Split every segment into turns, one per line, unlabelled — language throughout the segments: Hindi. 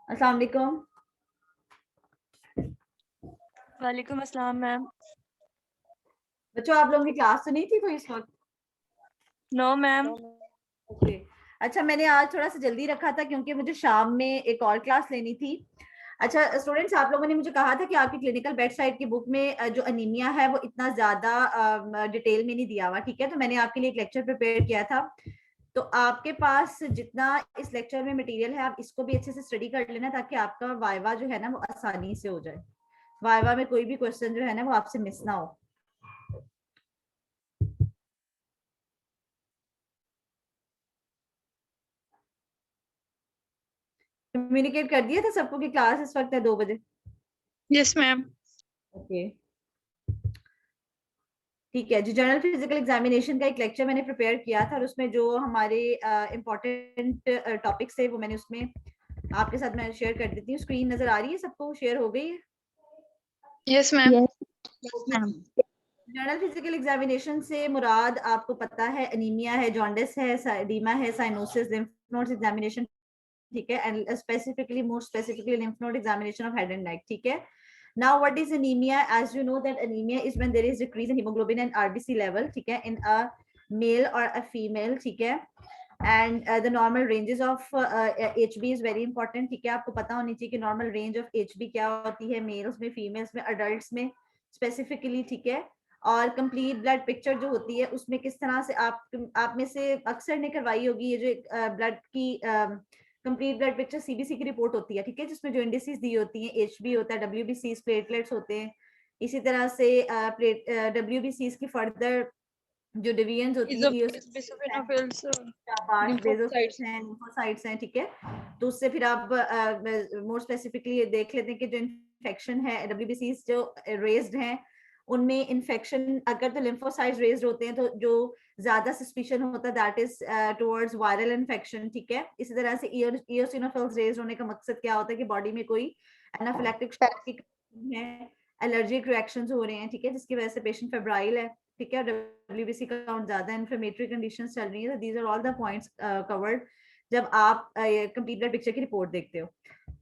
अस्सलाम वालेकुम।
वालेकुम अस्सलाम मैम।
बच्चों, आप लोगों की क्लास तो नहीं थी कोई इस वक्त?
No ma'am.
ओके। अच्छा, मैंने आज थोड़ा सा जल्दी रखा था क्योंकि मुझे शाम में एक और क्लास लेनी थी। अच्छा स्टूडेंट्स, आप लोगों ने मुझे कहा था कि आपकी क्लिनिकल बेडसाइड की बुक में जो अनीमिया है वो इतना ज्यादा डिटेल में नहीं दिया हुआ, ठीक है? तो मैंने आपके लिए एक लेक्चर प्रिपेयर किया था। तो आपके पास जितना इस लेक्चर में मटेरियल है, आप इसको भी अच्छे से स्टडी कर लेना ताकि आपका वाइवा जो है ना वो आसानी से हो जाए। वाइवा में कोई भी क्वेश्चन जो है ना वो आपसे मिस ना हो। कम्युनिकेट कर दिया था सबको कि क्लास इस वक्त है 2 बजे?
Yes ma'am.
ओके, ठीक है जी। जनरल फिजिकल एग्जामिनेशन का एक लेक्चर मैंने प्रिपेयर किया था और उसमें जो हमारे इम्पोर्टेंट टॉपिक्स थे वो मैंने उसमें आपके साथ मैं शेयर कर देती हूँ। स्क्रीन नजर आ रही है सबको? शेयर हो गई है?
Yes ma'am.
ओके जी। जनरल फिजिकल एग्जामिनेशन से मुराद आपको पता है अनीमिया है, जॉन्डिस है, एडीमा है, साइनोसिस, लिम्फ नोड्स एग्जामिनेशन, ठीक है? And specifically, more specifically lymph node examination of head and neck, ठीक है? Now, what is anemia? As you know that anemia is when there is decrease in hemoglobin and RBC level, ठीक है, in a male or a female, ठीक है? And the normal ranges of HB is very important, ठीक है? आपको पता होनी चाहिए कि normal range of HB क्या होती है, मेल्स में, फीमेल्स में, अडल्ट्स में स्पेसिफिकली, ठीक है? और कंप्लीट ब्लड पिक्चर जो होती है उसमें किस तरह से आप में से अक्सर ने करवाई होगी ये जो ब्लड की कंप्लीट ब्लड पिक्चर सीबीसी की रिपोर्ट होती है, ठीक है? जिसमें जो इंडिसेस दी होती हैं, एचबी होता है, डब्ल्यूबीसी, प्लेटलेट्स होते हैं, इसी तरह से डब्ल्यूबीसी की फर्दर जो डिवीजन होती है,
बिसोफिनाफिल्स,
बेसोफिल्स
लिम्फोसाइट्स।
हैं, लिम्फोसाइट्स हैं, ठीक है? तो उससे फिर आप मोर स्पेसिफिकली देख लेते हैं कि जो इन्फेक्शन है, डब्ल्यूबीसी जो रेज्ड हैं उनमें इन्फेक्शन अगर तो लिम्फोसाइट्स रेज्ड होते हैं तो जो ज्यादा सस्पिशन होता है that is towards viral infection, ठीक है? इसी तरह से इयोसिनोफिल्स रेज्ड होने का मकसद क्या होता है कि बॉडी में कोई एनाफिलैक्टिक शॉक की है, एलर्जिक रिएक्शंस हो रहे हैं, ठीक है, जिसकी वजह से पेशेंट फेब्राइल है, ठीक है? डब्ल्यूबीसी काउंट ज्यादा, इन्फ्लेमेटरी कंडीशंस चल रही है। तो these are all the points covered जब आप कंप्लीट ब्लड पिक्चर की रिपोर्ट देखते हो।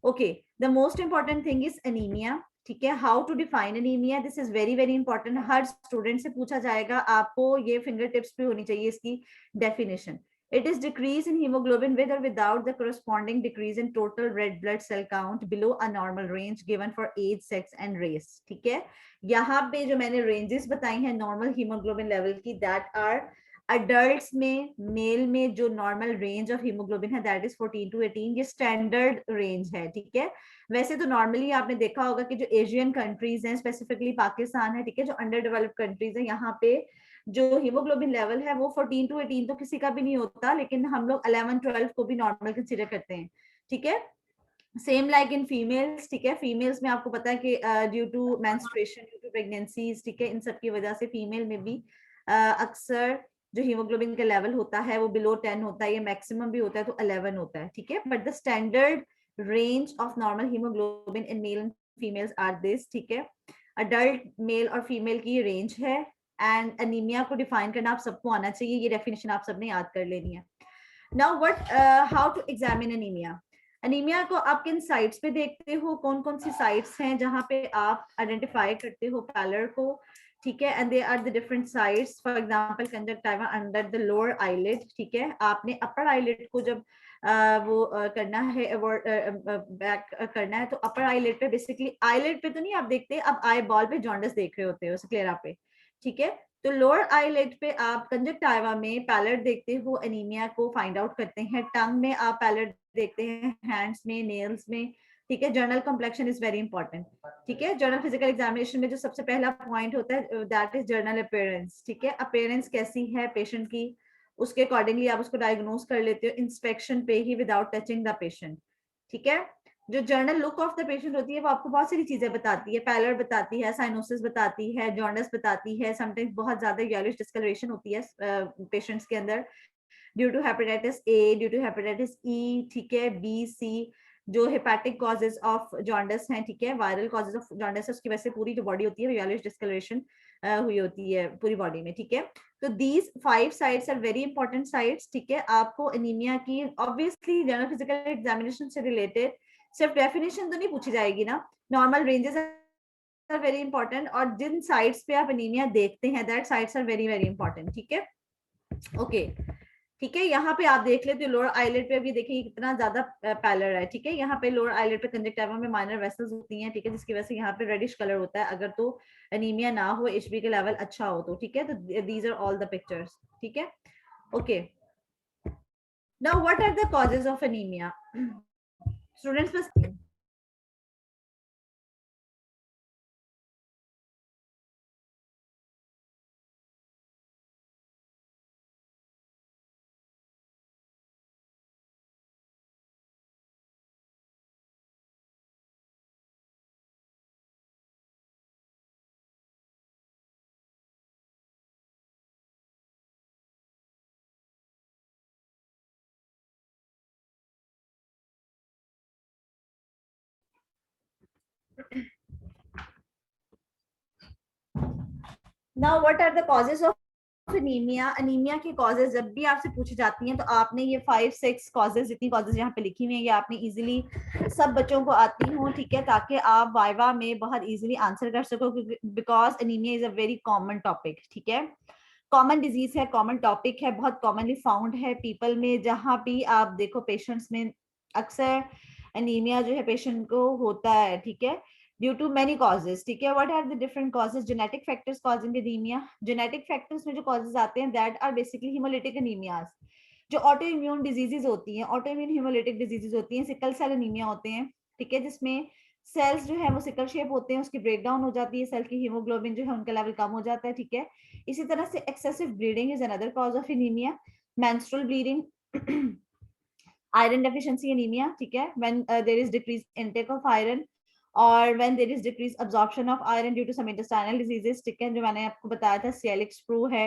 Okay, the most important thing is anemia, ठीक है? How to define anemia, this is very very important. हर स्टूडेंट से पूछा जाएगा, आपको ये फिंगर टिप्स पे होनी चाहिए इसकी definition. It is decrease in hemoglobin with or without the corresponding decrease in total red blood cell count below a normal range given for age, sex and race, ठीक है? यहाँ पे जो मैंने रेंजेस बताई हैं नॉर्मल हीमोग्लोबिन लेवल की, दैट आर अडल्ट्स में, मेल में जो नॉर्मल रेंज ऑफ हीमोग्लोबिन है दैट इज 14 to 18, ये स्टैंडर्ड रेंज है, ठीक है? वैसे तो नॉर्मली आपने देखा होगा कि जो एशियन कंट्रीज हैं, स्पेसिफिकली पाकिस्तान है, ठीक है, जो अंडर डेवलप्ड कंट्रीज है, यहाँ पे जो हीमोग्लोबिन लेवल है वो 14 to 18 तो किसी का भी नहीं होता, लेकिन हम लोग 11-12 को भी नॉर्मल कंसिडर करते हैं, ठीक है? सेम लाइक इन फीमेल्स, ठीक है? फीमेल्स में आपको पता है कि due to menstruation, due to pregnancies, ठीक है, इन सब की वजह से फीमेल में भी अक्सर जो हीमोग्लोबिन का लेवल होता है वो बिलो 10 होता है, ये मैक्सिमम भी होता है तो 11 होता है, ठीक है? But the standard range of normal hemoglobin in male and females are this, ठीक है? अडल्ट मेल और फीमेल की रेंज है। एंड अनीमिया को डिफाइन करना आप सबको आना चाहिए, ये डेफिनेशन आप सबने याद कर लेनी है। Now what, how to examine anemia? Anemia को आप किन साइट्स पे देखते हो, कौन कौन सी साइट्स हैं जहां पे आप आइडेंटिफाई करते हो पैलर को, ठीक है? And they are the different sites, for example conjunctiva under the lower eyelid, ठीक है? आपने अपर आईलिड को जब करना है, बैक करना है, तो अपर आईलिड पे, बेसिकली आईलिड पे तो नहीं आप देखते, अब आई बॉल पे जॉन्डिस देख रहे होते हो, स्क्लेरा पे, ठीक है? तो लोअर आईलिड पे आप कंजक्टिवा में पैलेट देखते हो, एनीमिया को फाइंड आउट करते हैं। टंग में आप पैलेट देखते हैं, हैंड्स में, नेल्स में, ठीक है? Journal complexion is very important, ठीक है? जर्नल फिजिकल एग्जामिनेशन में जो सबसे पहला पॉइंट होता है दैट इज जर्नल अपीयरेंस, ठीक है? अपीयरेंस कैसी है पेशेंट की, उसके अकॉर्डिंगली आप उसको डायग्नोज कर लेते हो इंस्पेक्शन पे ही, विदाउट टचिंग द पेशेंट, ठीक है? जो journal look of the patient होती है वो आपको बहुत सारी चीजें बताती है, पैलर बताती है, साइनोसिस बताती है, जॉन्डिस बताती है, समटाइम्स बहुत ज्यादा येलोइश डिस्कलरेशन होती है पेशेंट्स के अंदर due to hepatitis A, due to hepatitis E, ठीक है, बी, सी, जो हेपेटिक कॉजेज ऑफ जॉन्डिस हैं, ठीक है, वायरल कॉजेज ऑफ जॉन्डिस, उसकी वजह से पूरी जो बॉडी होती है येलोइश डिस्कलरेशन हुई होती है पूरी बॉडी में, ठीक है? तो these 5 sites are very important sites, ठीक है? आपको एनीमिया की ऑब्वियसली जनरल फिजिकल एग्जामिनेशन से रिलेटेड सिर्फ डेफिनेशन तो नहीं पूछी जाएगी ना, normal ranges are very important, और जिन साइट्स पे आप एनीमिया देखते हैं that sites are very very important, ठीक है। ओके ठीक है, यहाँ पे आप देख लेते हो लोअर आईलेट पे, अभी देखिए कितना ज्यादा पैलर है, ठीक है। यहाँ पे लोअर आईलेट पे कंजक्टिवा में माइनर वेसल्स होती हैं, ठीक है, जिसकी वजह से यहाँ पे रेडिश कलर होता है अगर तो एनीमिया ना हो, एचबी के लेवल अच्छा हो तो, ठीक है। तो these are all the pictures, ठीक है। Okay, now what are the causes of anaemia students? बस now what are the causes of anaemia? Anaemia की कॉजेज जब भी आपसे पूछी जाती हैं तो आपने ये 5-6 कॉजेज, जितनी कॉजेज यहाँ पे लिखी हुई हैं, ये आपने इजीली सब बच्चों को आती हो, ठीक है, ताकि आप वाइवा में बहुत इजीली आंसर कर सको, because anaemia is a very common topic, ठीक है। कॉमन डिजीज है, कॉमन टॉपिक है, बहुत कॉमनली फाउंड है पीपल में, जहाँ भी आप देखो पेशेंट्स में अक्सर एनीमिया जो है पेशेंट को होता है, ठीक है, ड्यू टू मेनी कॉजेज, ठीक है। What are the different causes? Genetic factors causing anemia. Genetic factors में जो कॉजेज आते हैं that are basically hemolytic anemias, जो ऑटो इम्यून डिजीजेज होती हैं, ऑटो इम्यून हिमोलिटिक डिजीजेज होती हैं, सिकल सेल एनीमिया होते हैं, ठीक है, जिसमें सेल्स जो है वो सिकल शेप होते हैं, उसकी ब्रेक डाउन हो जाती है, सेल की हीमोग्लोबिन जो है उनका लेवल कम हो जाता है, ठीक है। इसी तरह से excessive bleeding is another cause of anaemia, menstrual bleeding, iron deficiency anemia, ठीक है, when there is decreased intake of iron or when there is decreased absorption of iron due to some intestinal diseases, ठीक है, जो मैंने आपको बताया था सियालिक स्प्रू है।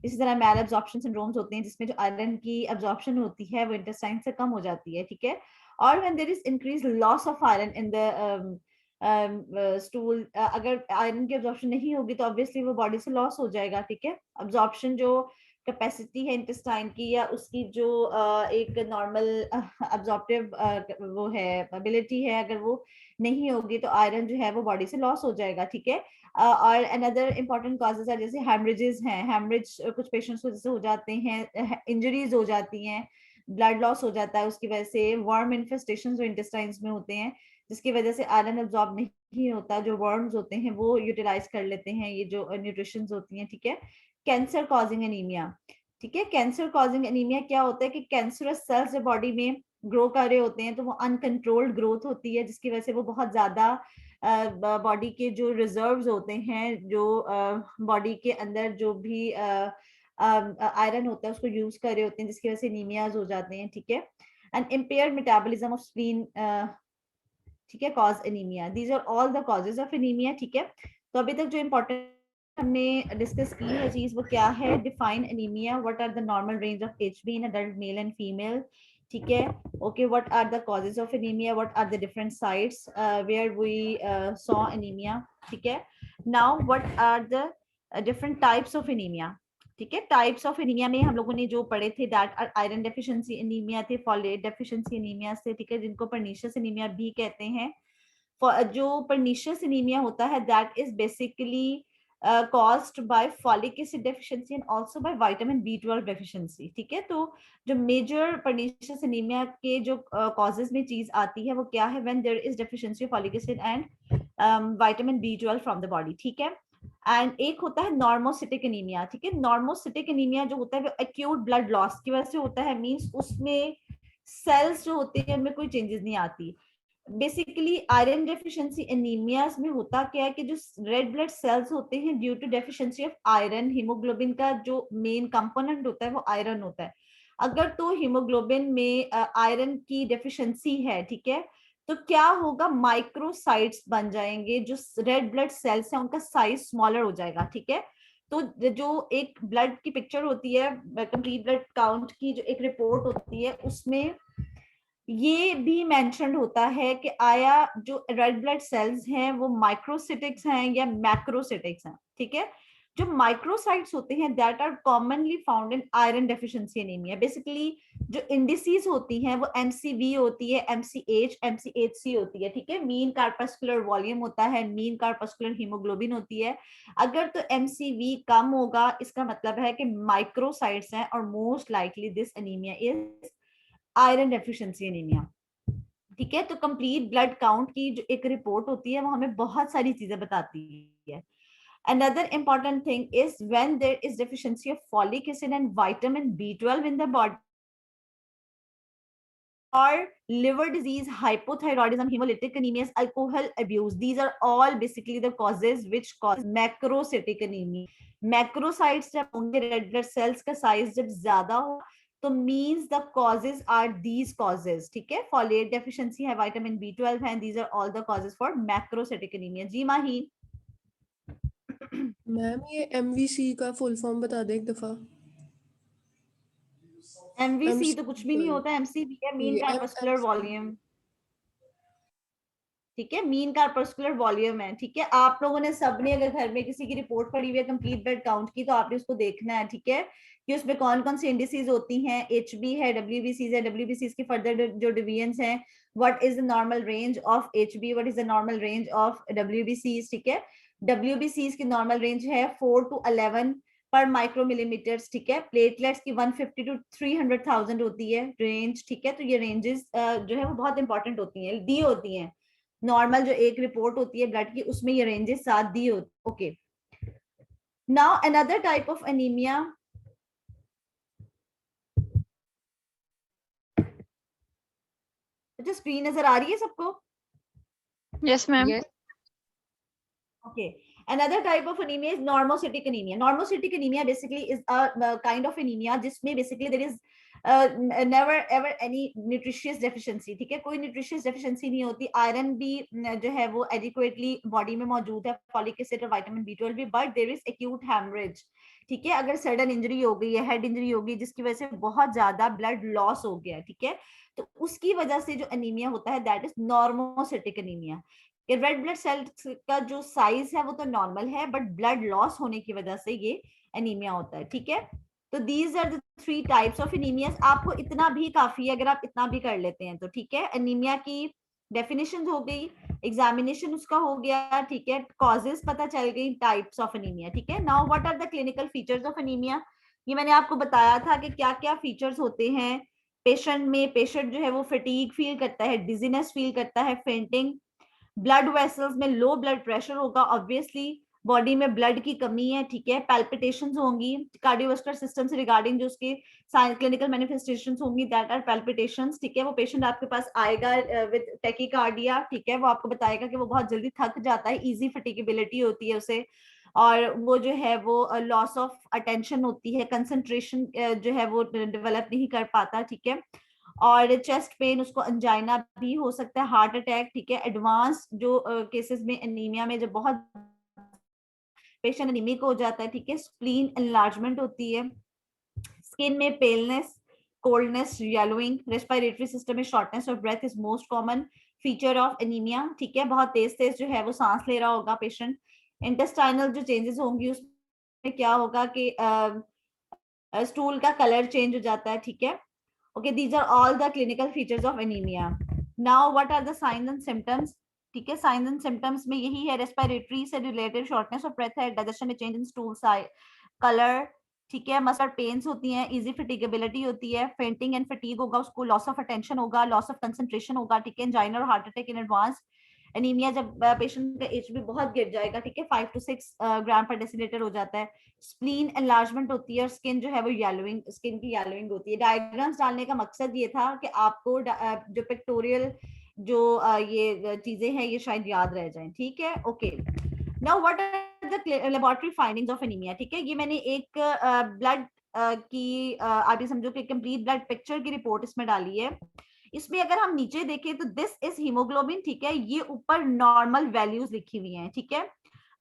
इसी तरह मैल एब्जॉर्प्शन सिंड्रोम्स होते हैं जिसमें जो आयरन की एब्जॉर्प्शन होती है वो इंटेस्टाइन से कम हो जाती है, ठीक है। और when there is increased loss of iron in the stool, अगर आयरन की एब्जॉर्प्शन नहीं होगी तो ऑब्वियसली वो बॉडी से लॉस हो जाएगा, ठीक है। एब्जॉर्प्शन जो कैपेसिटी है इंटेस्टाइन की या उसकी जो एक नॉर्मल एब्जॉर्प्टिव वो है एबिलिटी है, अगर वो नहीं होगी तो आयरन जो है वो बॉडी से लॉस हो जाएगा, ठीक है। और अनदर इंपॉर्टेंट कॉजेज है जैसे हेमरेजेस हैं, हेमरेज कुछ पेशेंट्स को जैसे हो जाते हैं, इंजरीज हो जाती हैं, ब्लड लॉस हो जाता है उसकी वजह से, वर्म इन्फेस्टेशन जो इंटेस्टाइन्स में होते हैं जिसकी वजह से आयरन एब्जॉर्ब नहीं होता, जो वर्म्स होते हैं वो यूटिलाइज कर लेते हैं ये जो न्यूट्रिशंस होती हैं, ठीक है। कैंसर कॉजिंग एनीमिया, ठीक है, कैंसर कॉजिंग एनीमिया क्या होता है कि कैंसरस सेल्स जो बॉडी में ग्रो कर रहे होते हैं तो वो अनकंट्रोल्ड ग्रोथ होती है जिसकी वजह से वो बहुत ज्यादा बॉडी के जो रिजर्व्स होते हैं, जो बॉडी के अंदर जो भी आयरन होता है उसको यूज कर रहे होते हैं जिसकी वजह से एनीमियाज हो जाते हैं, ठीक है। And impaired metabolism of spleen, ठीक है, cause anemia. These are all the causes of anaemia, ठीक है। तो अभी तक जो इम्पोर्टेंट हमने डिस्कस की है चीज वो क्या है? Define anemia, what are the normal range of HB in adult male and female, ठीक है। Okay, what are the causes of anemia, what are the different sites where we saw anemia, ठीक है। Now what are the different types of anaemia, ठीक है। टाइप्स ऑफ एनीमिया में हम लोगों ने जो पढ़े थे that are iron deficiency anemia थे, फोलेट डेफिशिएंसी एनीमिया थे, ठीक है, जिनको पर्नीशियस एनीमिया भी कहते हैं। जो पर्नीशियस एनीमिया होता है that is basically caused by folic acid deficiency and also by vitamin B12 deficiency, ठीक है। तो जो मेजर पर्नीशियस एनीमिया के जो कॉजेज में चीज आती है वो क्या है? when there is deficiency of folic acid and vitamin B12 from the body, ठीक है। एंड एक होता है नॉर्मोसिटिक एनीमिया, ठीक है। नॉर्मोसिटिक एनीमिया जो होता है वो एक्यूट ब्लड लॉस की वजह से होता है, मींस उसमें सेल्स जो होते हैं उनमें कोई चेंजेस नहीं आती। बेसिकली आयरन डेफिशिएंसी एनीमियाज में होता क्या है कि जो रेड ब्लड सेल्स होते हैं due to deficiency of iron, hemoglobin का जो मेन कंपोनेंट होता है वो आयरन होता है। अगर तो हीमोग्लोबिन में आयरन की डेफिशिएंसी है, ठीक है, तो क्या होगा? माइक्रोसाइट्स बन जाएंगे, जो रेड ब्लड सेल्स हैं उनका साइज स्मॉलर हो जाएगा, ठीक है। तो जो एक ब्लड की पिक्चर होती है, कंप्लीट ब्लड काउंट की जो एक रिपोर्ट होती है, उसमें ये भी मेंशन्ड होता है कि आया जो रेड ब्लड सेल्स हैं वो माइक्रोसिटिक्स हैं या मैक्रोसिटिक्स हैं, ठीक है। जो माइक्रोसाइट्स होते हैं that are commonly found in iron deficiency anemia. Basically जो इंडिसेस होती हैं वो एमसीवी होती है, एमसीएच, एमसीएचसी होती है, ठीक है। मीन कार्पस्कुलर वॉल्यूम होता है, मीन कार्पस्कुलर हीमोग्लोबिन होती है। अगर तो एमसीवी कम होगा इसका मतलब है कि माइक्रोसाइट्स हैं, और most likely this anaemia is iron deficiency anaemia, ठीक है। तो कंप्लीट ब्लड काउंट की जो एक रिपोर्ट होती है वो हमें बहुत सारी चीजें बताती है। Another important thing is when there is deficiency of folic acid and vitamin B12 in the body, or liver disease, hypothyroidism, hemolytic anemias, alcohol abuse. These are all basically the causes which cause macrocytic anemia. Macrocytes जब होंगे, red blood cells का size जब ज्यादा हो, तो means the causes are these causes, ठीक है। Folate deficiency है, vitamin B12 है, these are all the causes for macrocytic anemia. जी माही।
मैम ये MVC का फुल फॉर्म बता दे एक दफा।
एमवीसी तो कुछ भी नहीं होता, एमसीवी है, मीन कार्पस्कुलर वॉल्यूम, ठीक है। मीन कार्पस्कुलर वॉल्यूम है, ठीक है। आप लोगों ने सबने अगर घर में किसी की रिपोर्ट पढ़ी हुई है कंप्लीट ब्लड काउंट की, तो आपने उसको देखना है, ठीक है, कि उसमें कौन कौन सी इंडिसेस होती हैं। एचबी है, डब्ल्यूबीसी है, डब्ल्यूबीसी की फर्दर जो डिवीजन्स हैं, what is the normal range of HB, what is the normal range of WBC, ठीक है। डब्ल्यूबीसी की नॉर्मल रेंज है 4 to 11 पर माइक्रोमिलीमीटर, ठीक है। प्लेटलेट्स की 150 to 300,000 होती है रेंज, ठीक है। तो ये रेंजेस जो है वो बहुत इंपॉर्टेंट होती हैं, दी होती हैं। नॉर्मल जो एक रिपोर्ट होती है ब्लड की, उसमें ये रेंजेस साथ दी होती। Okay, now another type of anaemia, अच्छा स्क्रीन नजर आ रही है सबको?
Yes, ma'am.
Yes.
Okay, another type of anemia is normocytic anemia. Normocytic anemia basically is a kind of anemia जिसमें basically there is never ever any nutritious deficiency, ठीक है। कोई nutritious deficiency नहीं होती, आयरन भी जो है वो adequately बॉडी में मौजूद है, फॉलिक एसिड और विटामिन B12 भी, but there is acute hemorrhage, ठीक है। अगर सडन इंजरी हो गई है, हेड इंजरी हो गई जिसकी वजह से बहुत ज्यादा ब्लड लॉस हो गया, ठीक है, तो उसकी वजह से जो एनीमिया होता है that is normocytic anaemia. Red blood cells का जो साइज है वो तो नॉर्मल है, बट ब्लड लॉस होने की वजह से ये एनीमिया होता है, ठीक है। तो these are the 3 types of anaemias. आपको इतना भी काफी है, अगर आप इतना भी कर लेते हैं तो, ठीक है। एनीमिया की डेफिनेशन हो गई, एग्जामिनेशन उसका हो गया, ठीक है, कॉजेस पता चल गई, टाइप्स ऑफ एनीमिया, ठीक है। Now what are the clinical features of anemia, ये मैंने आपको बताया था कि क्या क्या फीचर्स होते हैं पेशेंट में। पेशेंट जो है वो फटीग फील करता है, डिजीनेस फील करता है, फेंटिंग, ब्लड वेसल्स में लो ब्लड प्रेशर होगा, ऑब्वियसली बॉडी में ब्लड की कमी है, ठीक है, पैल्पिटेशंस होंगी, कार्डियोवास्कुलर सिस्टम से रिगार्डिंग जो उसके क्लिनिकल मैनिफेस्टेशंस होंगी दैट आर पैल्पिटेशंस, ठीक है। वो पेशेंट आपके पास आएगा विद टैकीकार्डिया, ठीक है, वो आपको बताएगा कि वो बहुत जल्दी थक जाता है, इजी फटीगेबिलिटी होती है उसे, और वो जो है वो लॉस ऑफ अटेंशन होती है, कंसंट्रेशन जो है वो डेवलप नहीं कर पाता, ठीक है। और चेस्ट पेन, उसको अंजाइना भी हो सकता है, हार्ट अटैक, ठीक है। एडवांस जो केसेस में एनीमिया में जब बहुत पेशेंट एनीमिक हो जाता है, ठीक है, स्प्लीन एनलार्जमेंट होती है, स्किन में paleness, coldness, yellowing, respiratory system में shortness of breath is most common feature of anaemia, ठीक है। बहुत तेज तेज जो है वो सांस ले रहा होगा पेशेंट। इंटेस्टाइनल जो चेंजेस होंगी उसमें क्या होगा कि स्टूल का कलर चेंज हो जाता है, ठीक है। Okay, these are all the clinical features of anemia. Now, what are the signs and symptoms? ठीक है, साइंस एंड सिम्टम्स में यही है, रेस्पिरेटरी से रिलेटेड शॉर्टनेस ऑफ ब्रेथ है, डाइजेशन में change in stool size, colour, ठीक है, मसल पेन्स होती हैं, इजी फटीगेबिलिटी होती है, फेंटिंग एंड फटीग होगा, उसको लॉस ऑफ अटेंशन होगा, लॉस ऑफ कंसंट्रेशन होगा, ठीक है, एंजाइना और heart attack in advance. Anaemia जब पेशेंट का एच भी बहुत गिर जाएगा, ठीक है, 5 to 6 ग्राम पर डेसीलीटर हो जाता है, स्प्लीन एनलार्जमेंट होती है, और स्किन जो है वो येलोइंग, स्किन की येलोइंग होती है। डायग्राम्स डालने का मकसद ये था कि आपको जो पिक्टोरियल जो ये चीजें हैं ये शायद याद रह जाएं, ठीक है। Okay, now what are the laboratory findings of anaemia, ठीक है। ये मैंने एक ब्लड की आप ये समझो कि कंप्लीट ब्लड पिक्चर की रिपोर्ट इसमें डाली है। इसमें अगर हम नीचे देखें तो दिस इज हीमोग्लोबिन, ठीक है, ये ऊपर नॉर्मल वैल्यूज लिखी हुई हैं, ठीक है।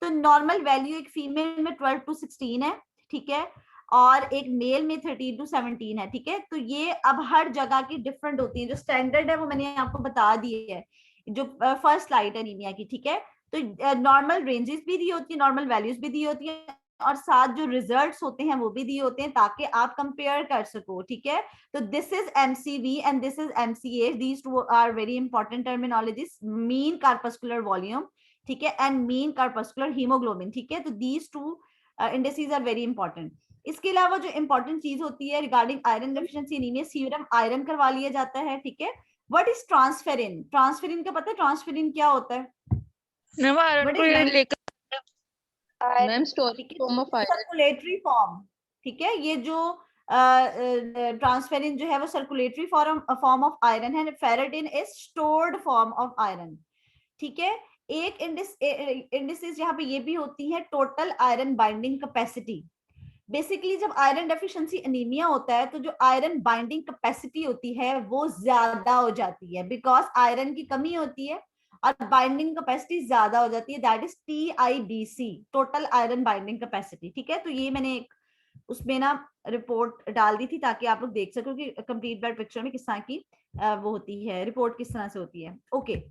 तो नॉर्मल वैल्यू एक फीमेल में 12 to 16 है, ठीक है, और एक मेल में 13 to 17 है, ठीक है। तो ये अब हर जगह की डिफरेंट होती है, जो स्टैंडर्ड है वो मैंने आपको बता दी है जो फर्स्ट स्लाइड एनीमिया की, ठीक है। तो नॉर्मल रेंजेस भी दी होती है, नॉर्मल वैल्यूज भी दी होती है, और साथ जो रिजल्ट्स होते हैं वो भी दिए होते हैं ताकि आप कंपेयर कर सको, ठीक है। तो this is MCV and this is MCA, these two are very important terminologies, mean corpuscular volume, ठीक है, एंड मीन कार्पस्कुलर हीमोग्लोबिन, ठीक है। तो these two indices are very important. इसके अलावा जो इंपॉर्टेंट चीज होती है regarding iron deficiency anemia, serum iron करवा लिया जाता है, ठीक है। What is transferrin? ट्रांसफेरिन का पता है ट्रांसफेरिन क्या होता है?
मैम आयरन
व्हाट
को
इज दैट?
लेकर
मैम
ठीक है,
storage form of iron.
Circulatory form, ठीक है। ये जो ट्रांसफेरिन जो है वो सर्कुलेटरी फॉर्म ऑफ आयरन है, ferritin is stored form of iron, ठीक है। एक इंडिसेस यहाँ पे ये भी होती है total iron binding capacity. Basically जब आयरन डेफिशिएंसी एनीमिया होता है तो जो आयरन बाइंडिंग कैपेसिटी होती है वो ज्यादा हो जाती है, बिकॉज आयरन की कमी होती है और बाइंडिंग कैपेसिटी ज्यादा हो जाती है, that is TIBC, total iron binding capacity, ठीक है। तो ये मैंने एक उसमें ना रिपोर्ट डाल दी थी ताकि आप लोग देख सको कि कंप्लीट ब्लड पिक्चर में किस तरह की वो होती है, रिपोर्ट किस तरह से होती है। Okay,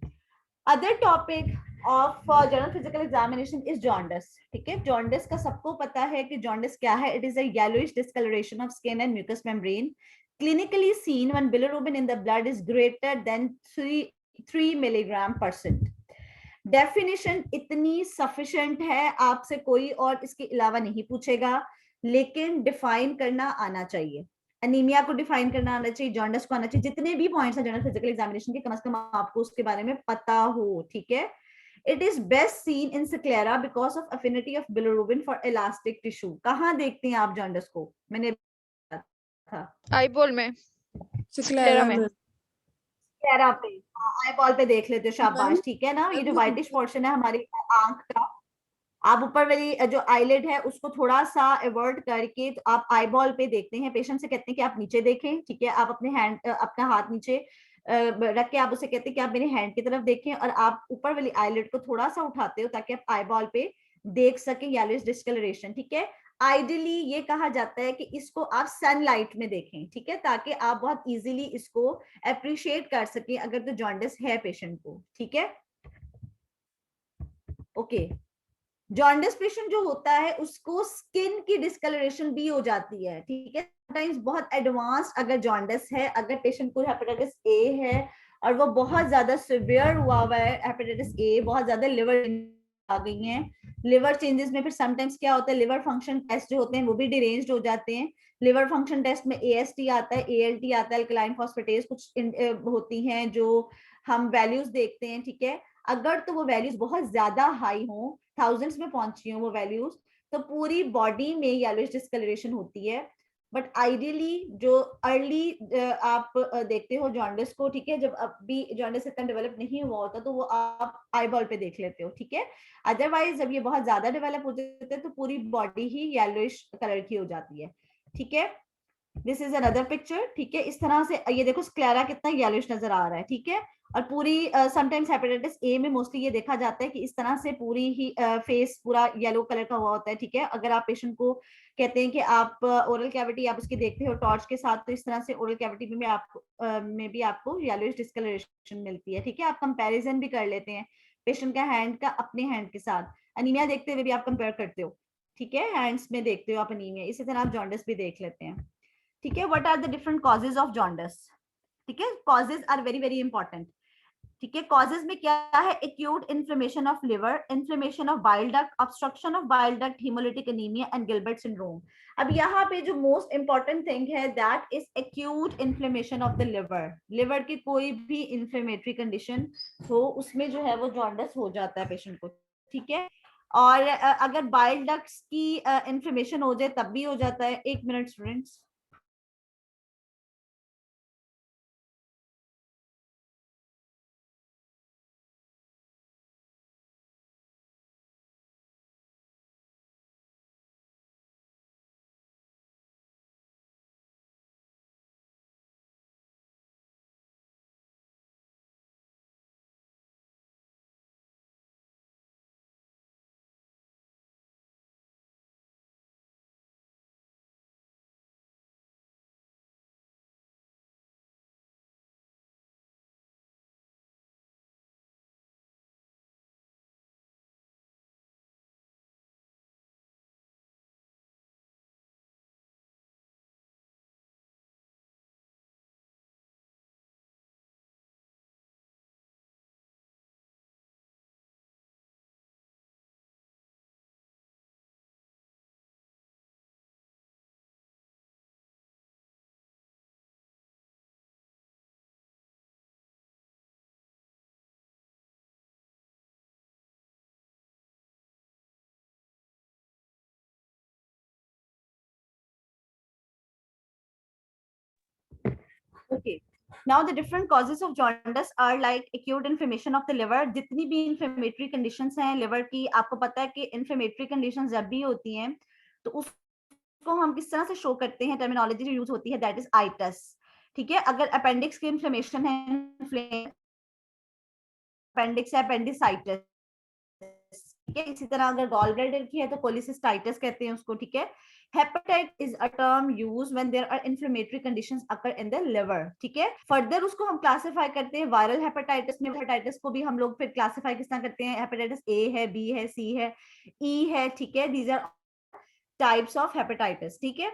other topic of general physical examination is jaundice, ठीक है। जॉन्डिस का सबको पता है कि जॉन्डिस क्या है। It is a yellowish discoloration of skin and mucus membrane, clinically seen when bilirubin in the blood is greater than 3 milligram%. Definition इतनी सफिशिएंट है, आपसे कोई और इसके अलावा नहीं पूछेगा, लेकिन डिफाइन करना आना चाहिए। एनीमिया को डिफाइन करना आना चाहिए, जॉन्डिस को आना चाहिए, जितने भी पॉइंट्स हैं जनरल फिजिकल एग्जामिनेशन के कम से कम आपको उसके बारे में पता हो, ठीक है। It is best seen in sclera because of affinity of bilirubin for elastic tissue. कहाँ देखते हैं आप जॉन्डिस को? मैंने था
आईबॉल में,
सिक्लेरा
में।
में।
स्क्लेरा पे, आई बॉल पे देख लेते हो, शाबाश,
मैम
ठीक है ना। ये जो
मैम
व्हाइटिश पोर्शन है हमारी आंख का, आप ऊपर वाली जो आईलिड है उसको थोड़ा सा अवॉइड करके तो आप आई बॉल पे देखते हैं। पेशेंट से कहते हैं कि आप नीचे देखें, ठीक है। आप अपने हैंड अपना हाथ नीचे रख के आप उसे कहते हैं कि आप मेरे हैंड की तरफ देखें और आप ऊपर वाली आईलिड को थोड़ा सा उठाते हो ताकि आप आई बॉल पे देख सकें येलोइश डिस्कलरेशन, ठीक है। आइडियली ये कहा जाता है कि इसको आप सनलाइट में देखें, ठीक है, ताकि आप बहुत इजीली इसको अप्रिशिएट कर सकें अगर तो जॉन्डिस है पेशेंट को, ठीक है। ओके, जॉन्डिस पेशेंट जो होता है उसको स्किन की डिस्कलरेशन भी हो जाती है, ठीक है। समटाइम्स बहुत एडवांस अगर जॉन्डिस है, अगर पेशेंट को हेपेटाइटिस ए है और वो बहुत ज्यादा सिवियर हुआ है, हेपेटाइटिस ए, बहुत ज्यादा लिवर आ गई हैं, लिवर चेंजेस में फिर समटाइम्स क्या होता है, लिवर फंक्शन टेस्ट जो होते हैं वो भी डिरेंज्ड हो जाते हैं। लिवर फंक्शन टेस्ट में AST आता है, ALT आता है, अल्कलाइन फॉस्फेटेज कुछ होती हैं जो हम वैल्यूज देखते हैं, ठीक है। अगर तो वो वैल्यूज बहुत ज्यादा हाई हो, थाउजेंड्स में पहुंची हो वो वैल्यूज, तो पूरी बॉडी में येलोइश डिस्कलरेशन होती है। बट आइडियली जो अर्ली आप देखते हो जॉन्डिस को, ठीक है, जब अभी जॉन्डिस इतना डेवलप नहीं हुआ होता तो वो आप आईबॉल पे देख लेते हो, ठीक है। अदरवाइज जब ये बहुत ज्यादा डेवलप हो जाते हैं तो पूरी बॉडी ही येलोइश कलर की हो जाती है, ठीक है। दिस इज अनदर पिक्चर, ठीक है। इस तरह से ये देखो स्क्लेरा कितना येलोइश नजर आ रहा है, ठीक है। और पूरी समटाइम्स हेपेटाइटिस ए में मोस्टली ये देखा जाता है कि इस तरह से पूरी ही फेस पूरा येलो कलर का हुआ होता है, ठीक है। अगर आप पेशेंट को कहते हैं कि आप ओरल कैविटी आप उसकी देखते हो टॉर्च के साथ, तो इस तरह से ओरल कैविटी में भी आपको येलोइश डिस्कलरेशन मिलती है, ठीक है। आप कंपैरिजन भी कर लेते हैं पेशेंट का हैंड का अपने हैंड के साथ, अनीमिया देखते हुए भी आप कंपेयर करते हो, ठीक है। हैंड्स में देखते हो आप अनीमिया, इसी तरह आप जॉन्डिस भी देख लेते हैं, ठीक है। What are the different causes of jaundice, ठीक है। Causes are very very important, ठीक है। कॉजेज में क्या है, acute inflammation of liver, inflammation of bile duct, obstruction of bile duct, hemolytic anemia and Gilbert syndrome. अब यहाँ पे जो मोस्ट इंपॉर्टेंट थिंग है that is acute inflammation of the liver. Liver की कोई भी इन्फ्लेमेटरी कंडीशन हो उसमें जो है वो जॉन्डिस हो जाता है पेशेंट को, ठीक है। और अगर बाइल डक्ट्स की इन्फ्लेमेशन हो जाए तब भी हो जाता है। 1 minute students. Okay. Now the different causes of jaundice are like acute inflammation of the liver. जितनी भी inflammatory conditions हैं liver की, आपको पता है कि inflammatory conditions जब भी होती हैं तो उसको हम किस तरह से शो करते हैं, टर्मिनोलॉजी जो यूज होती है दैट इज आइटस. ठीक है, अगर अपेंडिक्स की इन्फ्लेमेशन है, अपेंडिक्स है अपेंडिसाइटिस. ठीक है, इसी तरह अगर गॉल ब्लैडर की है तो कोलिसिस्टाइटिस कहते हैं उसको. ठीक है, hepatitis is a term used when there are inflammatory conditions occur in the liver. ठीक है, फर्दर उसको हम क्लासिफाई करते हैं वायरल हेपेटाइटिस में. हेपेटाइटिस को भी हम लोग फिर क्लासिफाई किस तरह करते हैं, हेपेटाइटिस ए है, बी है, सी है, ई है. ठीक है, these are types of hepatitis. ठीक है,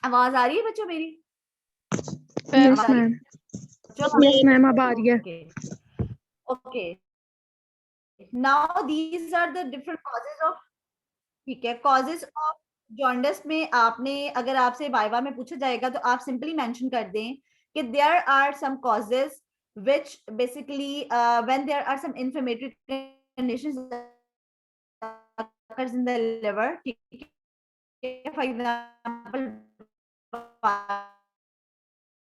आवाज आ रही है बच्चों मेरी?
यस
आवाज आ रही
मैम.
है?
यस मैम, अब आ रही है.
Okay. Now these are the different causes of. ठीक है, causes of jaundice में आपने, अगर आपसे वाइवा में पूछा जाएगा तो आप सिंपली मेंशन कर दें कि there are some causes which basically when there are some inflammatory conditions occurs in the liver. ठीक है, for example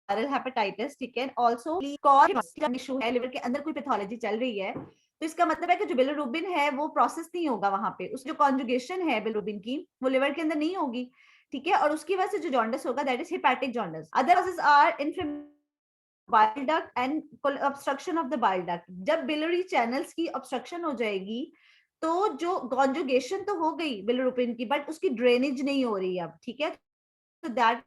वायरल हेपेटाइटिस. ठीक है, ऑल्सो इशू है, लिवर के अंदर कोई पैथोलॉजी चल रही है तो इसका मतलब है कि जो बिलिरुबिन है वो प्रोसेस नहीं होगा वहां पे, उस जो कॉन्जुगेशन है बिलिरुबिन की वो लिवर के अंदर नहीं होगी. ठीक है, और उसकी वजह से जो जॉन्डिस होगा that is hepatic jaundice. Other causes are bile duct and obstruction of the bile duct. जब बिलियरी चैनल्स की ऑब्स्ट्रक्शन हो जाएगी तो जो कॉन्जुगेशन तो हो गई बिलिरुबिन की बट उसकी ड्रेनेज नहीं हो रही अब. ठीक है, तो that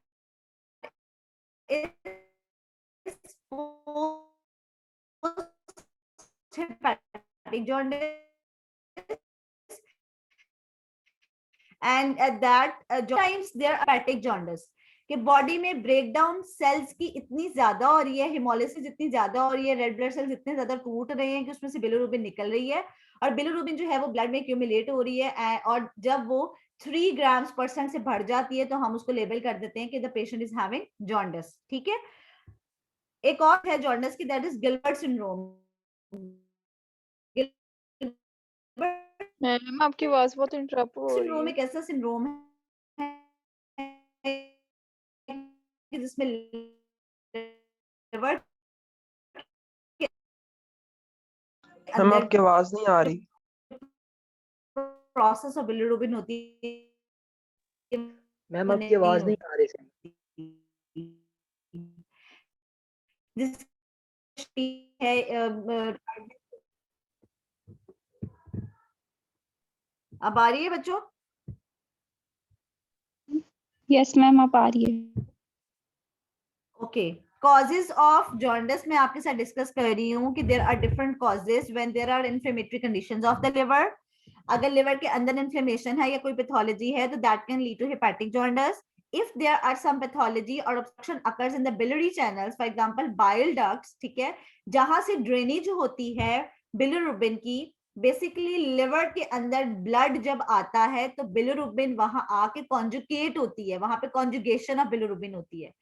hepatic jaundice, and at that times there are hepatic jaundice कि बॉडी में ब्रेकडाउन सेल्स की इतनी ज्यादा हो रही है, हिमोलिसिस इतनी ज्यादा हो रही है, रेड ब्लड सेल्स इतने ज्यादा टूट रहे हैं कि उसमें से बिलिरुबिन निकल रही है और बिलिरुबिन जो है वो ब्लड में एक्यूमुलेट हो रही है और जब वो 3 ग्राम्स % से बढ़ जाती है तो हम उसको लेबल कर देते हैं कि the patient is having jaundice. ठीक है, एक और है जॉन्डिस की that is Gilbert syndrome.
Ma'am आपकी आवाज बहुत इंटरप्ट हो रही
सिंड्रोम
है.
एक ऐसा सिंड्रोम है जिसमें लिवर
हम आपकी आवाज नहीं आ रही.
प्रोसेस ऑफ बिलिरुबिन होती है,
मैम आपकी आवाज नहीं आ रही
है. अब आ रही है बच्चों?
यस मैम आप आ रही है.
ओके, कॉजेज ऑफ जॉन्डिस में आपके साथ डिस्कस कर रही हूँ कि there are different causes when there are inflammatory conditions of the liver. अगर लिवर के अंदर इन्फ्लेमेशन है या कोई पैथोलॉजी है तो that can lead to hepatic jaundice. if there are some pathology or obstruction occurs in the biliary channels, for example bile ducts. ठीक है, जहां से ड्रेनेज होती है बिलिरुबिन की, बेसिकली लिवर के अंदर ब्लड जब आता है तो बिलिरुबिन वहां आके कॉन्जुगेट होती है, वहां पे कॉन्जुगेशन ऑफ बिलिरुबिन होती है.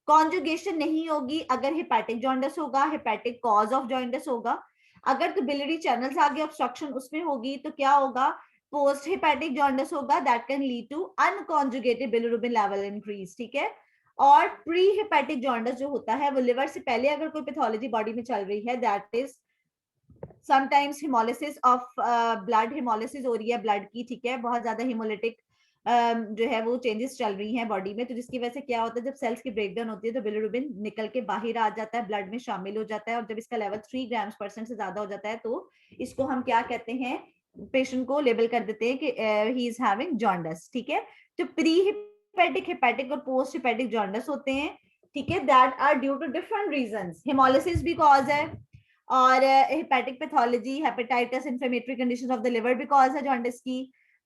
कॉन्जुगेशन नहीं होगी अगर हेपेटिक जॉन्डिस होगा, हेपेटिक कॉज ऑफ जॉन्डिस होगा. अगर तो बिलियरी चैनल्स आगे ऑब्स्ट्रक्शन उसमें होगी तो क्या होगा, पोस्ट हेपेटिक जॉन्डिस होगा that can lead to unconjugated bilirubin level increase. ठीक है, और प्री हेपेटिक जॉन्डिस जो होता है वो लिवर से पहले अगर कोई पैथोलॉजी बॉडी में चल रही है that is sometimes haemolysis of blood, haemolysis हो रही है ब्लड की. ठीक है, बहुत ज्यादा हिमोलिटिक जो है वो चेंजेस चल रही हैं बॉडी में, तो जिसकी वजह से क्या होता है जब सेल्स की ब्रेकडाउन होती है तो बिलिरुबिन निकल के बाहर आ जाता है, ब्लड में शामिल हो जाता है और जब इसका लेवल 3 ग्राम्स % से ज्यादा हो जाता है तो इसको हम क्या कहते हैं, पेशेंट को लेबल कर देते हैं कि ही इज हैविंग जॉन्डिस. ठीक है, तो प्री हेपेटिक, हेपेटिक और पोस्ट हेपेटिक जॉन्डिस होते हैं. ठीक है, that are due to different reasons. Haemolysis भी कॉज है और hepatic pathology, hepatitis, inflammatory conditions of the liver भी कॉज है जॉन्डिस की.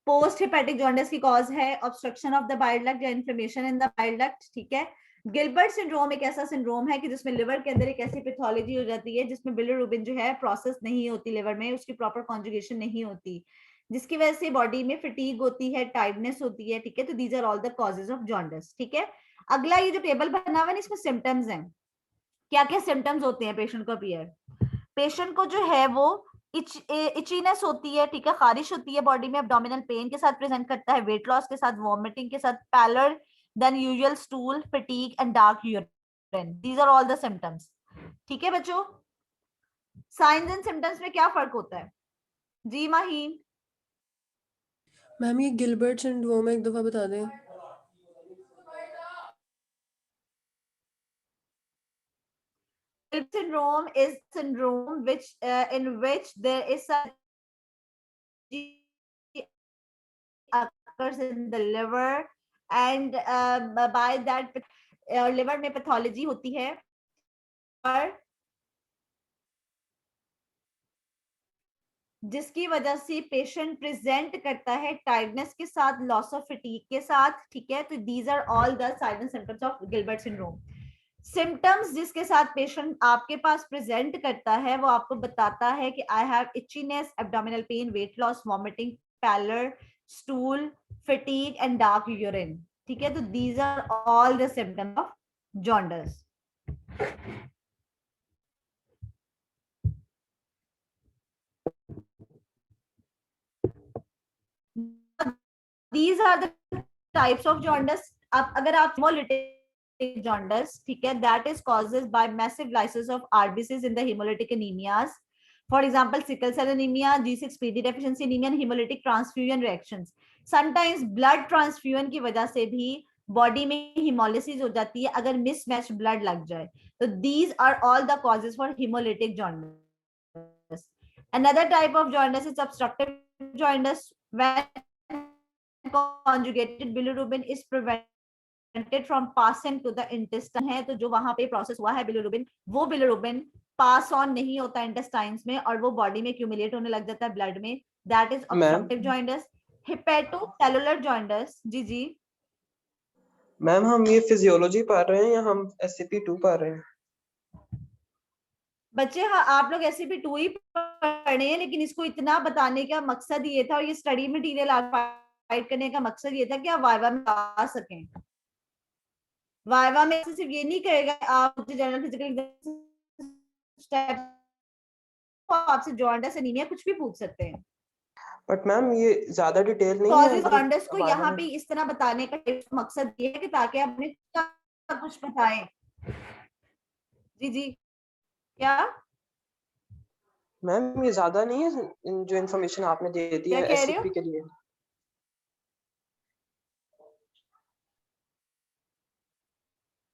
पोस्ट हेपेटिक जॉन्डिस की कॉज है obstruction of the bile duct या inflammation in the bile duct. ठीक है, गिलबर्ट सिंड्रोम एक ऐसा सिंड्रोम है कि जिसमें लिवर के अंदर एक ऐसी पैथोलॉजी हो जाती है जिसमें बिलिरुबिन जो है प्रोसेस नहीं होती लिवर में, उसकी प्रॉपर कॉन्जुगेशन नहीं होती, जिसकी वजह से बॉडी में फटीग होती है, टाइर्डनेस होती है. ठीक है, तो these are all the causes of jaundice. ठीक है, अगला ये जो टेबल बना हुआ है इसमें सिम्टम्स हैं, क्या क्या सिम्टम्स होते हैं पेशेंट को अपीयर. पेशेंट को जो है वो इचीनेस होती है, ठीक है, खारिश होती है बॉडी में, एब्डोमिनल पेन के साथ प्रेजेंट करता है, वेट लॉस के साथ, वॉमिटिंग के साथ, pallor then usual, stool, fatigue and dark urine, these are all the symptoms. ठीक है बच्चों, साइंस एंड सिम्टम्स में क्या फर्क होता है? जी माहीन।
मैम ये गिलबर्ट सिंड्रोम एक दफा बता दें।
Gilbert syndrome is syndrome which in which there is occurs in the liver and by that liver में pathology होती है और जिसकी वजह से पेशेंट प्रेजेंट करता है टायर्डनेस के साथ, लॉस ऑफ फटीग के साथ, ठीक है। तो these are all the signs and symptoms of Gilbert syndrome. Symptoms जिसके साथ पेशेंट आपके पास प्रेजेंट करता है वो आपको बताता है कि I have itchiness, abdominal pain, weight loss, vomiting, pallor, stool, fatigue and dark urine, ठीक है। तो these are all the symptoms of jaundice. These are the types of jaundice. अब अगर आप hemolytic jaundice, ठीक है, that is causes by massive lysis of RBCs in the hemolytic anemias. For example, sickle cell anemia, G6PD deficiency anemia, and hemolytic transfusion reactions. Sometimes blood transfusion की वजह से भी बॉडी में hemolysis हो जाती है अगर mismatch blood लग जाए। तो these are all the causes for hemolytic jaundice. Another type of jaundice is obstructive jaundice when conjugated bilirubin is prevented from passing to the intestine है। तो जो वहां पे प्रोसेस हुआ है बिलिरुबिन, वो बिलिरुबिन पास ऑन नहीं होता इंटेस्टाइन्स में और वो बॉडी में एक्यूमुलेट होने लग जाता है ब्लड में, that is obstructive jaundice. Hepatocellular jaundice, जी जी
मैम हम ये फिजियोलॉजी पढ़ रहे हैं या हम SCP-2 पढ़ रहे हैं?
बच्चे, हाँ आप लोग SCP-2 ही पढ़े हैं, लेकिन इसको इतना बताने का मकसद ये था और ये स्टडी मटेरियल प्रोवाइड करने का मकसद ये था कि आप वाइवा में आ सकें। वाइवा में सिर्फ ये नहीं करेगा आप जनरल फिजिकल आपसे जॉन्डिस, एनीमिया कुछ भी पूछ सकते हैं।
बट मैम ये ज्यादा डिटेल नहीं है।
जॉन्डिस को यहाँ पे इस तरह बताने का मकसद ये है कि ताकि आप हमें कुछ बताएं। जी जी क्या
मैम ये ज्यादा नहीं है जो इन्फॉर्मेशन आपने दे दी है SCP के लिए?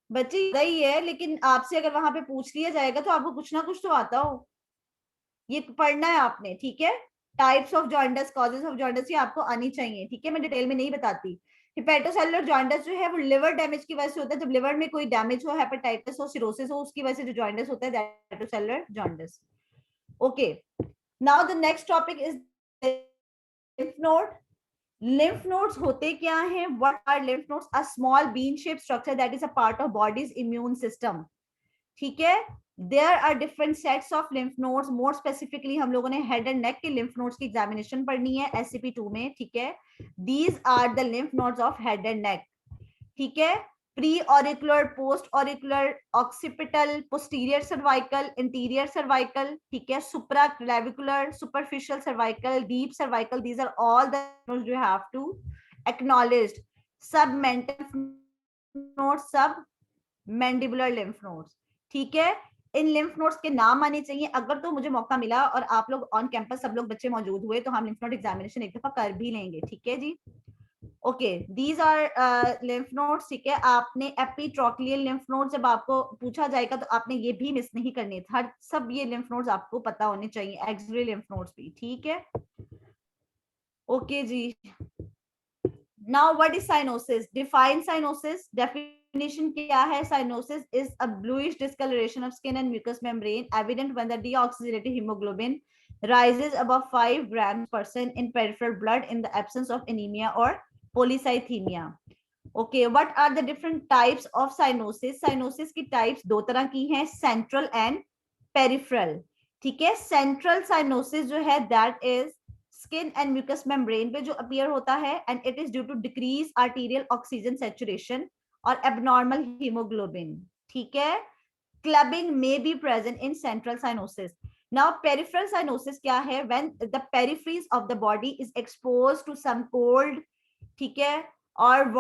बच्चे यही है, लेकिन आपसे अगर वहां पे पूछ लिया जाएगा तो आपको कुछ ना कुछ तो आता हो, ये पढ़ना है आपने, ठीक है। Types of jaundice, causes of jaundice, ये आपको आनी चाहिए, ठीक है। मैं डिटेल में नहीं बताती। हेपेटोसेलुलर जॉन्डिस जो है वो लिवर डैमेज की वजह से होता है। जब लिवर में कोई डैमेज हो, हेपेटाइटिस हो, सिरोसिस हो, उसकी वजह से जो जॉन्डिस होता है that hepatocellular jaundice. Okay, now the next topic is lymph node. lymph nodes होते क्या हैं? What are lymph nodes? A small bean shaped structure that is a part of body's immune system, ठीक है। There are different sets of lymph nodes. More specifically हम लोगों ने head and neck के lymph nodes की examination पढ़नी है SCP-2 में, ठीक है। These are the lymph nodes of head and neck, ठीक है। pre-auricular, post-auricular, occipital, posterior cervical, interior cervical, ठीक है। supraclavicular, superficial cervical, deep cervical, these are all the nodes you have to acknowledge. Submental nodes, submandibular lymph nodes, ठीक है। इन लिम्फ नोड्स के नाम आने चाहिए। अगर तो मुझे मौका मिला और आप लोग ऑन कैंपस सब लोग बच्चे मौजूद हुए तो हम लिम्फ नोड एग्जामिनेशन एक दफा कर भी लेंगे, ठीक है जी। Okay, these are lymph nodes, ठीक है। आपने एपिट्रोक्लियल लिम्फ नोड जब आपको पूछा जाएगा तो आपने ये भी मिस नहीं करने, हर सब ये लिम्फ नोड्स आपको पता होने चाहिए, एक्सिलरी लिम्फ नोड्स भी, ठीक है। ओके जी, now what is cyanosis? Define cyanosis. Definition क्या है? Cyanosis is a bluish discolouration of skin and mucus membrane evident when the deoxygenated haemoglobin rises above 5 grams/% in peripheral blood in the absence of anemia or polycythemia. Okay, what are the different types of cyanosis? Cyanosis की types दो तरह की हैं, central and peripheral, ठीक है। central cyanosis जो है that is skin and mucous membrane पे जो appear होता है and it is due to decrease arterial oxygen saturation और abnormal hemoglobin, ठीक है। clubbing may be present in central cyanosis. Now peripheral cyanosis क्या है? When the peripheries of the body is exposed to some cold, ठीक है, और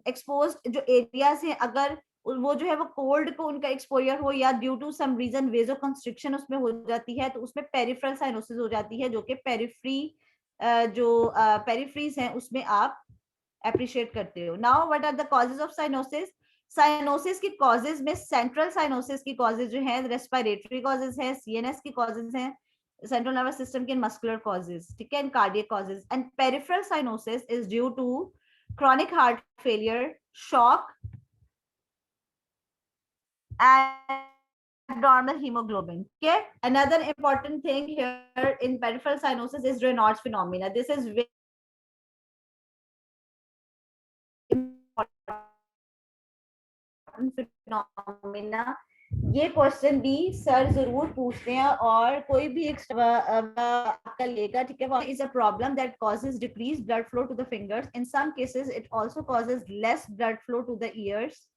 exposed जो areas हैं, अगर वो जो है वो कोल्ड को उनका एक्सपोजर हो या due to some reason vasoconstriction उसमें हो जाती है, तो उसमें पेरिफेरल साइनोसिस हो जाती है, जो कि पेरिफ्री जो पेरिफ्रीज हैं उसमें आप अप्रिशिएट करते हो. Now what are the causes of cyanosis? Cyanosis की कॉजेज में सेंट्रल साइनोसिस की कॉजेज जो है रेस्पिरेटरी कॉजेज है, सीएनएस की कॉजेज हैं, सेंट्रल नर्वस सिस्टम के मस्कुलर कॉजेज, ठीक है, and cardiac causes. And peripheral cyanosis is due to chronic heart failure, shock, abnormal hemoglobin. Okay, another important thing here in peripheral cyanosis is Raynaud's phenomena. This is very important phenomena. ये क्वेश्चन भी सर जरूर पूछते हैं और कोई भी आपका लेगा, ठीक है. Is a problem that causes decrease blood flow to the fingers. In some cases it also causes less blood flow to the ears.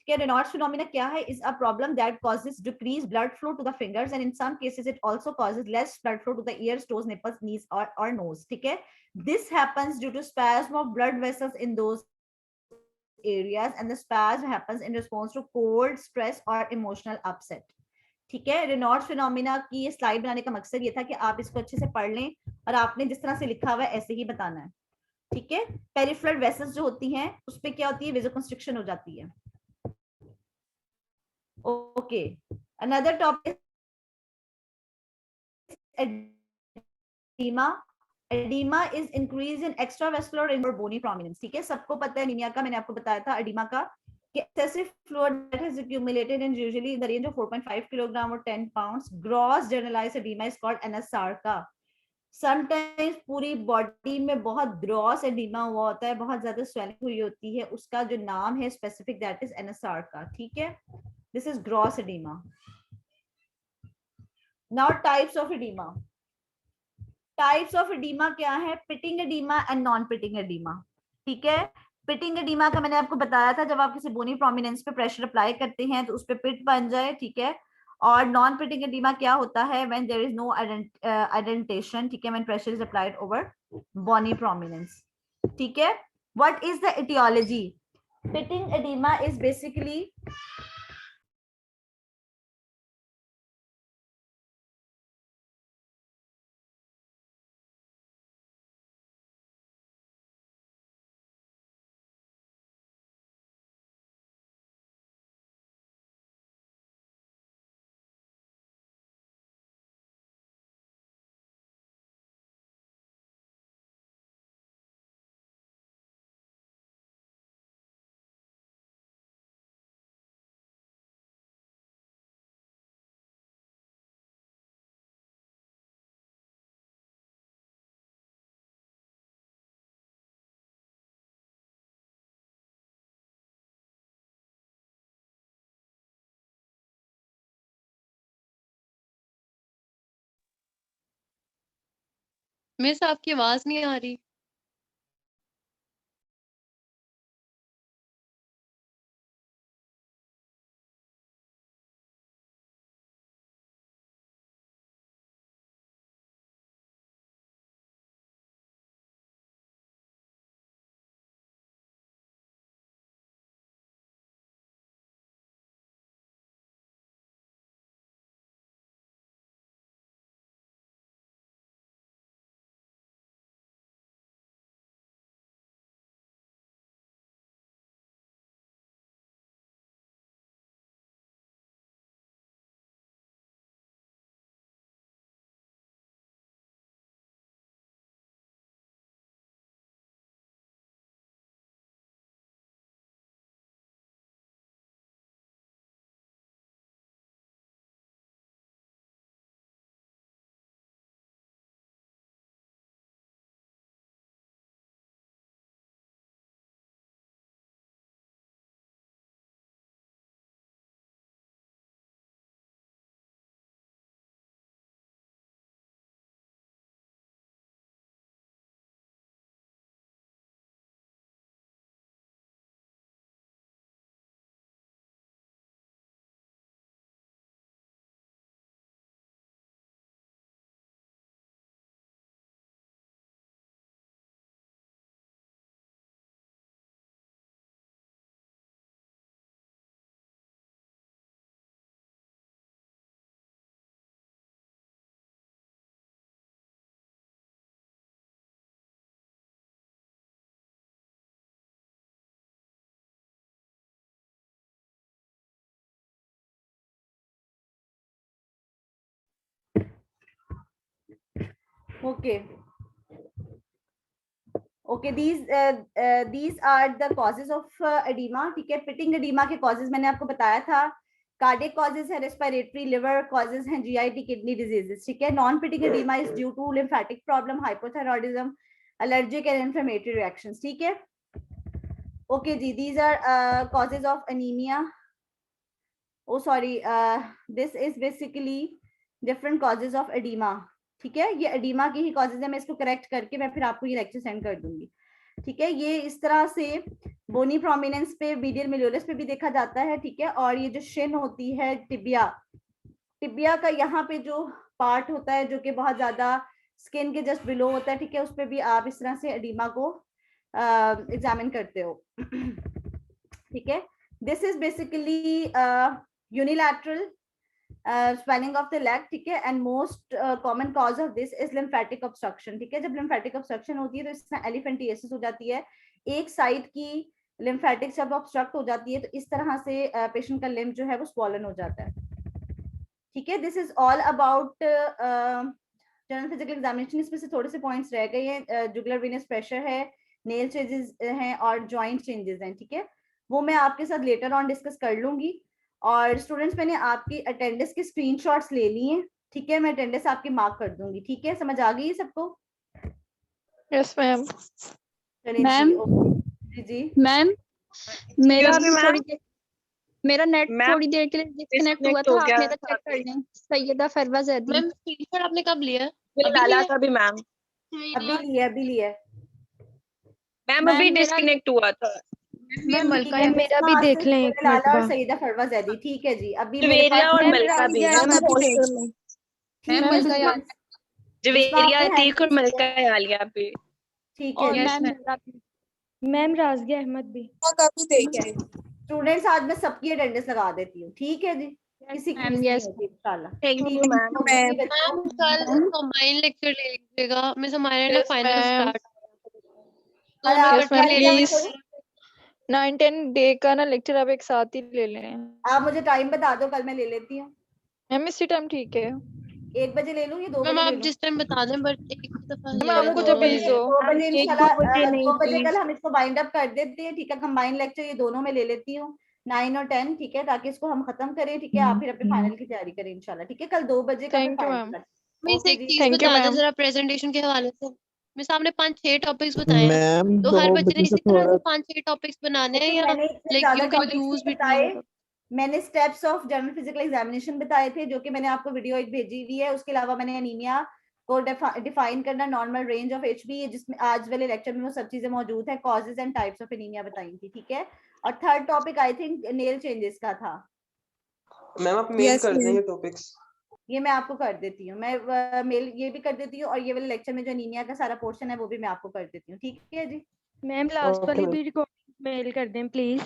Raynaud's phenomena क्या है? Is a problem that causes decreased blood flow to the fingers, and in some cases it also causes less blood flow to the ears, toes, nipples, knees or nose. ठीक है. This happens due to spasm of blood vessels in those areas, and the spasm happens in response to cold, stress or emotional upset. ठीक है. Raynaud's phenomena की ये स्लाइड बनाने का मकसद ये था कि आप इसको अच्छे से पढ़ लें और आपने जिस तरह से लिखा हुआ है ऐसे ही बताना है. ठीक है. पेरिफेरल वेसल्स जो होती हैं उसमें क्या होती है? वेसोकंस्ट्रिक्शन हो जाती है. Okay, another topic is edema. Edema is increase in extravascular or bony prominence. ठीक है, सबको पता है एनीमिया का, मैंने आपको बताया था एडिमा का कि excessive fluid that has accumulated and usually in the range of 4.5 kilogram or 10 pounds. Gross generalized edema is called anasarca. Sometimes पूरी बॉडी में बहुत ग्रॉस एडिमा हुआ होता है, बहुत ज्यादा स्वेलिंग हुई होती है, उसका जो नाम है स्पेसिफिक दैट इज anasarca. ठीक है. This is gross edema. Now types of edema. Types of edema क्या है? Pitting edema and non-pitting edema. ठीक है. Pitting edema का मैंने आपको बताया था, जब आप किसी बोनी प्रोमिनेंस पे प्रेशर अप्लाई करते हैं तो उस पे पिट बन जाए. ठीक है. और नॉन पिटिंग एडिमा क्या होता है? when there is no indentation. ठीक है. when pressure is applied over bony prominence. ठीक है. What is the etiology? Pitting edema is basically
miss आपकी आवाज नहीं आ रही.
Okay. Okay, these are the causes of edema. ठीक है, pitting edema के causes मैंने आपको बताया था. Cardiac causes है respiratory, liver causes हैं GIT, kidney diseases. ठीक है, non-pitting edema is due to lymphatic problem, hypothyroidism, allergic and inflammatory reactions. ठीक है. Okay ji, these are causes of anemia. Oh sorry, this is basically different causes of edema. ठीक है, ये एडिमा की ही कॉजेज है. मैं इसको करेक्ट करके मैं फिर आपको ये लेक्चर सेंड कर दूंगी. ठीक है, ये इस तरह से बोनी प्रोमिनेंस पे, मीडियल मेलियोलस पे भी देखा जाता है. ठीक है, और ये जो शिन होती है, टिबिया, टिबिया का यहाँ पे जो पार्ट होता है जो कि बहुत ज्यादा स्किन के जस्ट बिलो होता है. ठीक है, उस पे भी आप इस तरह से एडिमा को एग्जामिन करते हो. ठीक है, this is basically unilateral swelling of the leg. ठीक है, and most common cause of this is lymphatic obstruction. ठीक है, जब lymphatic obstruction होती है तो इसमें elephantiasis हो जाती है. एक साइड की lymphatic जब obstruct हो जाती है तो इस तरह से पेशेंट का लिम्ब जो है वो swollen हो जाता है. ठीक है, this is all about general physical examination. इसमें से थोड़े से पॉइंट्स रह गए हैं. जुगुलर वेनस प्रेशर है, नेल चेंजेस हैं और जॉइंट चेंजेस हैं. ठीक है, वो मैं आपके साथ लेटर ऑन डिस्कस कर लूंगी. और स्टूडेंट्स, मैंने आपकी अटेंडेंस के स्क्रीनशॉट्स ले लिए हैं. ठीक है, मैं अटेंडेंस आपकी मार्क कर दूंगी. ठीक है, समझ आ गई है सबको?
Yes ma'am.
मैम.
जी जी
मैम, मेरा
Excuse me,
अभी
ma'am.
थोड़ी देर, मेरा नेट
मैम,
थोड़ी देर के लिए डिस्कनेक्ट हुआ
disconnect
था.
हो
आप
गया
मेरा
था
चेक कर लें. सैयदा फरवा जैदी.
मैम स्क्रीनशॉट आपने कब लिया?
ये
अभी
डाला
लिया?
था भी मैम.
अभी लिया.
मैम
मैम,
अभी
मेरा
डिस्कनेक्ट हुआ था.
मैम मलका
ठीक है,
मेरा भी
बिस्मा,
देख लें एक
लाला और
मरतबा.
सईदा फरवा जैदी. ठीक है जी, अभी मेरे
जवेरिया
पास
और
मैम,
मलका भी.
राज़िया
मैम
अहमद भी
पोस्टर में
ठीक है.
मैम,
बिस्मा,
जवेरिया
आपने
अतीक और
hand raise
मलका
किया.
आलिया भी.
ठीक है
और
जी.
मैम मेरा भी.
मैम राज़िया अहमद भी.
ठीक है स्टूडेंट्स, आज मैं सबकी अटेंडेंस लगा देती हूँ. ठीक है जी, किसी की
मैम,
मिस नहीं
yes.
होती इंशाल्लाह.
थैंक
ठीक
यू
है,
मैम.
सभी
मैम
बच्चों-
कल कंबाइन लेक्चर ले लीजिएगा. मिस हमारे ना
Yes,
फाइनल
ma'am.
स्टार्ट
और
दोनों
आप
Yes,
इकट्ठे
ma'am,
ले
क्या
लेंगे.
please.
करोगे?
9-10 डे का ना लेक्चर आप एक साथ ही ले लें.
आप मुझे टाइम बता दो, कल मैं ले लेती हूँ.
मैम इसी टाइम ठीक है.
1 बजे ले लूँ या 2
मैम
बजे ले
आप
लूँ?
जिस टाइम बता दें, बट एक दफा
मैम
ले
आपको
लें.
जब
दोनों ले
भेज
लें.
दो.
2 बजे
एक
इंशाल्लाह.
2 बजे नहीं
2 बजे
please.
कल हम इसको बाइंड अप कर देते हैं. ठीक है, कंबाइंड लेक्चर ये दोनों में ले लेती हूँ, 9 और 10. ठीक है, ताकि इसको हम खत्म करें. ठीक है, आप फिर अपने फाइनल की तैयारी करें इंशाल्लाह. ठीक है, कल 2 बजे का
Thank you,
final.
ma'am.
Miss
okay
एक
जी.
चीज
Thank you,
बता दें
ma'am.
जरा प्रेजेंटेशन के हवाले से. मिस आपने 5-6 टॉपिक्स बताए हैं,
मैम
तो हर
2
बच्चे ने
बजे से
इसी तरह
थोड़ा
से 5-6 टॉपिक्स बनाने हैं
देखिए,
या
मैंने इससे
लाइक
ज्यादा
यू कैन
टॉपिक्स
चूज
नहीं
बिटवीन.
बताए. मैंने steps of general physical examination बताए थे, जो कि मैंने आपको वीडियो एक भेजी हुई है. उसके अलावा मैंने एनीमिया को डिफाइन करना, नॉर्मल रेंज ऑफ एचबी, जिसमें आज वाले लेक्चर में वो सब चीजें मौजूद है, causes and types of anaemia बताई थी. ठीक है, और third topic I think nail changes का था.
मैम आप मेल कर दें ये टॉपिक्स.
ये मैं आपको कर देती हूँ. मैं मेल ये भी कर देती हूँ, और ये वाले लेक्चर में जो एनीमिया का सारा पोर्शन है वो भी मैं आपको कर देती हूँ. ठीक है जी,
मैम लास्ट
Okay,
वाली
ma'am.
भी रिकॉर्डिंग मेल कर दें प्लीज.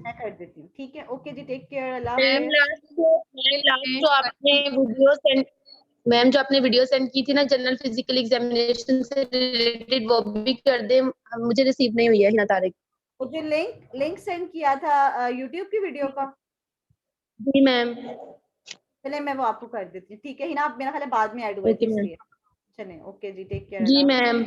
मैं कर देती हूँ. ठीक है, ओके जी, टेक केयर. अल्लाह
मैम
हाफिज़.
लास्ट जो आपने वीडियो सेंड मैम जो आपने वीडियो सेंड की थी ना जनरल फिजिकल एग्जामिनेशन से रिलेटेड, वो भी कर दें. मुझे रिसीव नहीं हुई है हिना तारिक.
वो जो लिंक सेंड किया था यूट्यूब की वीडियो का,
जी मैम.
चले मैं वो आपको कर देती हूँ. ठीक है हिना, आप मेरा ख्याल है बाद में ऐड हुए थे
Okay, ma'am.
इसलिए. चले, ओके जी, टेक केयर.
जी मैम.